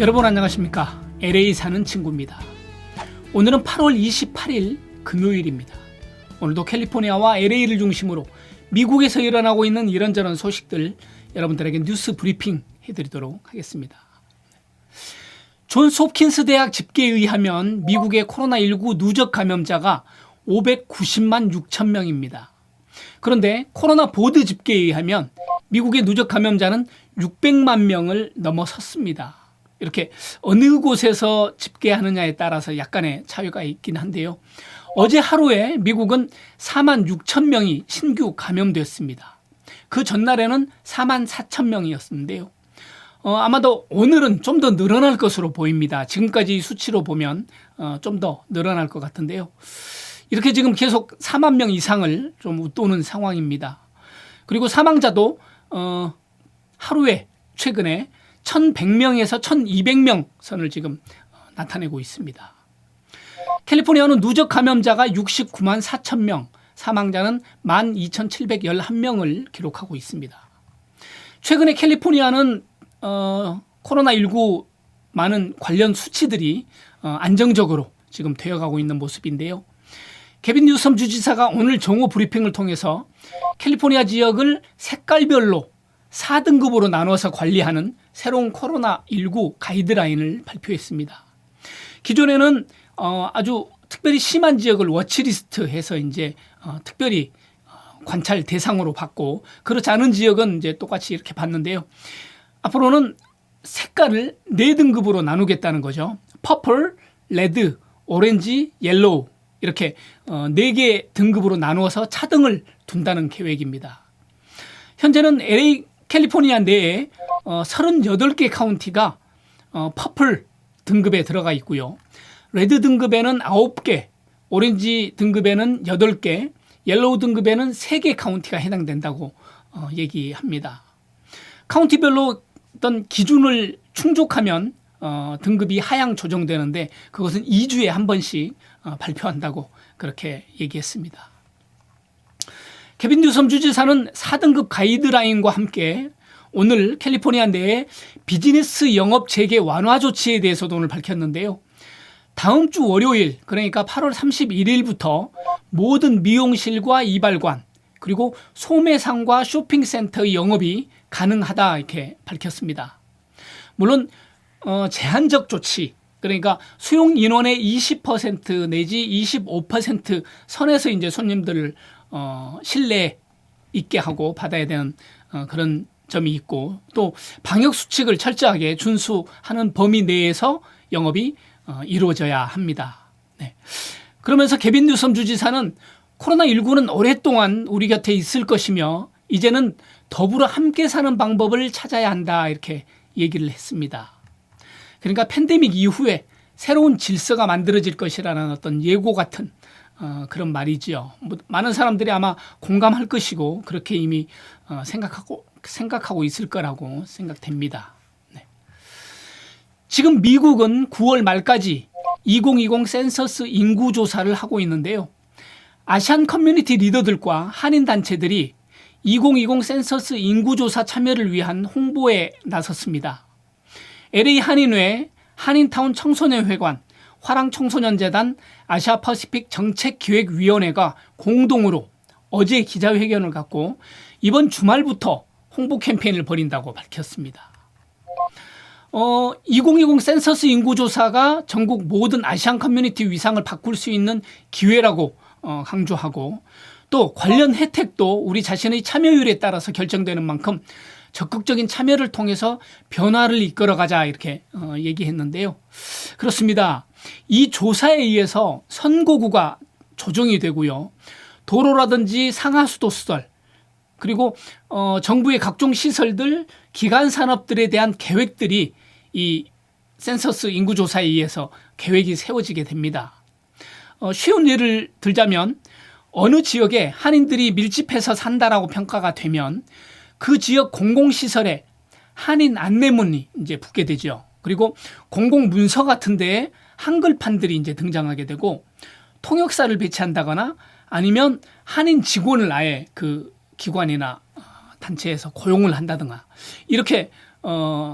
여러분 안녕하십니까? LA 사는 친구입니다. 오늘은 8월 28일 금요일입니다. 오늘도 캘리포니아와 LA를 중심으로 미국에서 일어나고 있는 이런저런 소식들 여러분들에게 뉴스 브리핑 해드리도록 하겠습니다. 존스 홉킨스 대학 집계에 의하면 미국의 코로나19 누적 감염자가 590만 6천 명입니다. 그런데 코로나 보드 집계에 의하면 미국의 누적 감염자는 600만 명을 넘어섰습니다. 이렇게 어느 곳에서 집계하느냐에 따라서 약간의 차이가 있긴 한데요. 어제 하루에 미국은 4만 6천 명이 신규 감염됐습니다. 그 전날에는 4만 4천 명이었는데요. 아마도 오늘은 좀 더 늘어날 것으로 보입니다. 지금까지 수치로 보면 좀 더 늘어날 것 같은데요. 이렇게 지금 계속 4만 명 이상을 좀 웃도는 상황입니다. 그리고 사망자도 하루에 최근에 1,100명에서 1,200명 선을 지금 나타내고 있습니다. 캘리포니아는 누적 감염자가 69만 4천 명, 사망자는 12,711명을 기록하고 있습니다. 최근에 캘리포니아는 코로나19 많은 관련 수치들이 안정적으로 지금 되어가고 있는 모습인데요. 개빈 뉴섬 주지사가 오늘 정오 브리핑을 통해서 캘리포니아 지역을 색깔별로 4등급으로 나눠서 관리하는 새로운 코로나19 가이드라인을 발표했습니다. 기존에는 아주 특별히 심한 지역을 워치리스트해서 이제 특별히 관찰 대상으로 받고 그렇지 않은 지역은 이제 똑같이 이렇게 봤는데요. 앞으로는 색깔을 4등급으로 나누겠다는 거죠. 퍼플, 레드, 오렌지, 옐로우 이렇게 4개 등급으로 나누어서 차등을 둔다는 계획입니다. 현재는 LA 캘리포니아 내에 38개 카운티가 퍼플 등급에 들어가 있고요. 레드 등급에는 9개, 오렌지 등급에는 8개, 옐로우 등급에는 3개 카운티가 해당된다고 얘기합니다. 카운티별로 어떤 기준을 충족하면 등급이 하향 조정되는데 그것은 2주에 한 번씩 발표한다고 그렇게 얘기했습니다. 개빈 뉴섬 주지사는 4등급 가이드라인과 함께 오늘 캘리포니아 내에 비즈니스 영업 재개 완화 조치에 대해서도 오늘 밝혔는데요. 다음 주 월요일 그러니까 8월 31일부터 모든 미용실과 이발관 그리고 소매상과 쇼핑센터의 영업이 가능하다 이렇게 밝혔습니다. 물론 제한적 조치 그러니까 수용 인원의 20% 내지 25% 선에서 이제 손님들을 실내에 있게 하고 받아야 되는 그런 점이 있고 또 방역 수칙을 철저하게 준수하는 범위 내에서 영업이 이루어져야 합니다. 네. 그러면서 개빈 뉴섬 주지사는 코로나19는 오랫동안 우리 곁에 있을 것이며 이제는 더불어 함께 사는 방법을 찾아야 한다 이렇게 얘기를 했습니다. 그러니까 팬데믹 이후에 새로운 질서가 만들어질 것이라는 어떤 예고 같은 그런 말이지요. 많은 사람들이 아마 공감할 것이고 그렇게 이미 생각하고 있을 거라고 생각됩니다. 네. 지금 미국은 9월 말까지 2020 센서스 인구조사를 하고 있는데요. 아시안 커뮤니티 리더들과 한인 단체들이 2020 센서스 인구조사 참여를 위한 홍보에 나섰습니다. LA 한인회, 한인타운 청소년회관, 화랑청소년재단, 아시아퍼시픽 정책기획위원회가 공동으로 어제 기자회견을 갖고 이번 주말부터 홍보 캠페인을 벌인다고 밝혔습니다. 2020 센서스 인구조사가 전국 모든 아시안 커뮤니티 위상을 바꿀 수 있는 기회라고 강조하고 또 관련 혜택도 우리 자신의 참여율에 따라서 결정되는 만큼 적극적인 참여를 통해서 변화를 이끌어가자 이렇게 얘기했는데요. 그렇습니다. 이 조사에 의해서 선거구가 조정이 되고요. 도로라든지 상하수도시설 그리고 정부의 각종 시설들, 기간 산업들에 대한 계획들이 이 센서스 인구조사에 의해서 계획이 세워지게 됩니다. 쉬운 예를 들자면 어느 지역에 한인들이 밀집해서 산다라고 평가가 되면 그 지역 공공시설에 한인 안내문이 이제 붙게 되죠. 그리고 공공문서 같은 데에 한글판들이 이제 등장하게 되고 통역사를 배치한다거나 아니면 한인 직원을 아예 그 기관이나 단체에서 고용을 한다든가 이렇게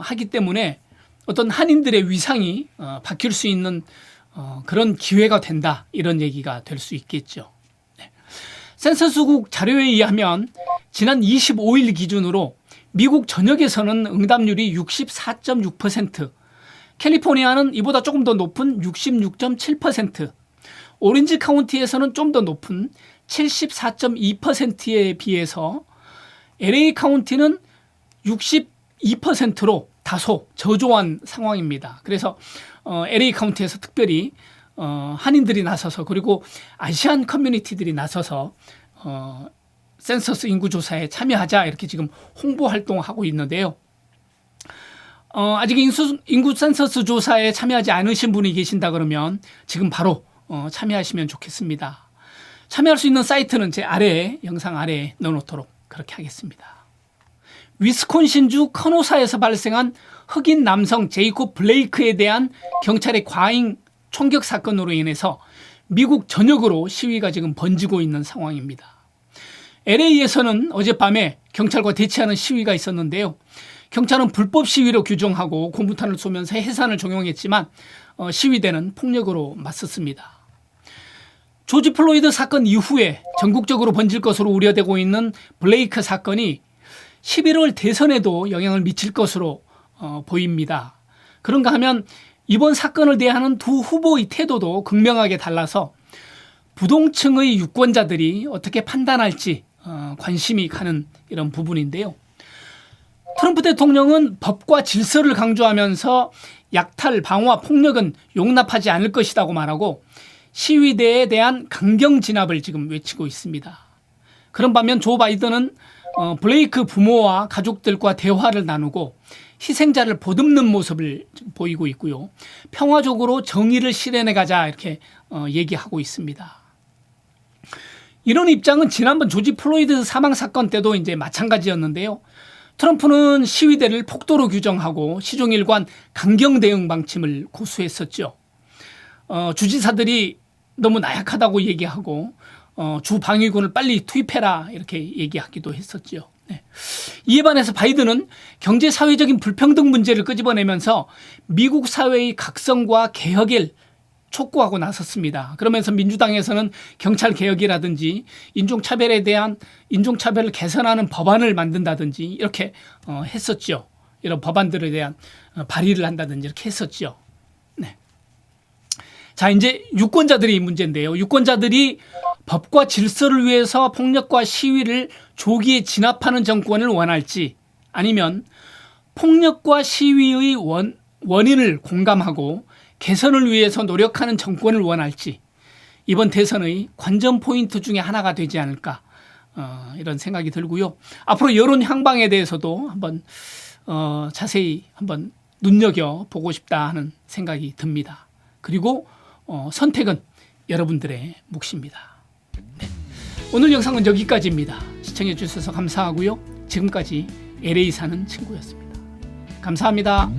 하기 때문에 어떤 한인들의 위상이 바뀔 수 있는 그런 기회가 된다, 이런 얘기가 될 수 있겠죠. 네. 센서스국 자료에 의하면 지난 25일 기준으로 미국 전역에서는 응답률이 64.6%, 캘리포니아는 이보다 조금 더 높은 66.7%, 오렌지 카운티에서는 좀 더 높은 74.2%에 비해서 LA 카운티는 62%로 다소 저조한 상황입니다. 그래서 LA 카운티에서 특별히 한인들이 나서서, 그리고 아시안 커뮤니티들이 나서서 센서스 인구조사에 참여하자, 이렇게 지금 홍보 활동을 하고 있는데요. 아직 인구 센서스 조사에 참여하지 않으신 분이 계신다 그러면 지금 바로 참여하시면 좋겠습니다. 참여할 수 있는 사이트는 제 아래에, 영상 아래에 넣어놓도록 그렇게 하겠습니다. 위스콘신주 커노사에서 발생한 흑인 남성 제이콥 블레이크에 대한 경찰의 과잉 총격 사건으로 인해서 미국 전역으로 시위가 지금 번지고 있는 상황입니다. LA에서는 어젯밤에 경찰과 대치하는 시위가 있었는데요. 경찰은 불법 시위로 규정하고 공부탄을 쏘면서 해산을 종용했지만 시위대는 폭력으로 맞섰습니다. 조지 플로이드 사건 이후에 전국적으로 번질 것으로 우려되고 있는 블레이크 사건이 11월 대선에도 영향을 미칠 것으로 보입니다. 그런가 하면 이번 사건을 대하는 두 후보의 태도도 극명하게 달라서 부동층의 유권자들이 어떻게 판단할지 관심이 가는 이런 부분인데요. 트럼프 대통령은 법과 질서를 강조하면서 약탈, 방화, 폭력은 용납하지 않을 것이라고 말하고 시위대에 대한 강경 진압을 지금 외치고 있습니다. 그런 반면 조 바이든은 블레이크 부모와 가족들과 대화를 나누고 희생자를 보듬는 모습을 보이고 있고요. 평화적으로 정의를 실현해 가자, 이렇게 얘기하고 있습니다. 이런 입장은 지난번 조지 플로이드 사망 사건 때도 이제 마찬가지였는데요. 트럼프는 시위대를 폭도로 규정하고 시종일관 강경 대응 방침을 고수했었죠. 주지사들이 너무 나약하다고 얘기하고 주 방위군을 빨리 투입해라, 이렇게 얘기하기도 했었죠. 네. 이에 반해서 바이든은 경제 사회적인 불평등 문제를 끄집어내면서 미국 사회의 각성과 개혁을 촉구하고 나섰습니다. 그러면서 민주당에서는 경찰 개혁이라든지 인종차별에 대한 인종차별을 개선하는 법안을 만든다든지 이렇게 했었죠. 이런 법안들에 대한 발의를 한다든지 이렇게 했었죠. 네. 자, 이제 유권자들이 문제인데요. 유권자들이 법과 질서를 위해서 폭력과 시위를 조기에 진압하는 정권을 원할지, 아니면 폭력과 시위의 원인을 공감하고 개선을 위해서 노력하는 정권을 원할지, 이번 대선의 관전 포인트 중에 하나가 되지 않을까, 이런 생각이 들고요. 앞으로 여론 향방에 대해서도 한번 자세히 한번 눈여겨보고 싶다 하는 생각이 듭니다. 그리고 선택은 여러분들의 몫입니다. 네. 오늘 영상은 여기까지입니다. 시청해 주셔서 감사하고요. 지금까지 LA 사는 친구였습니다. 감사합니다.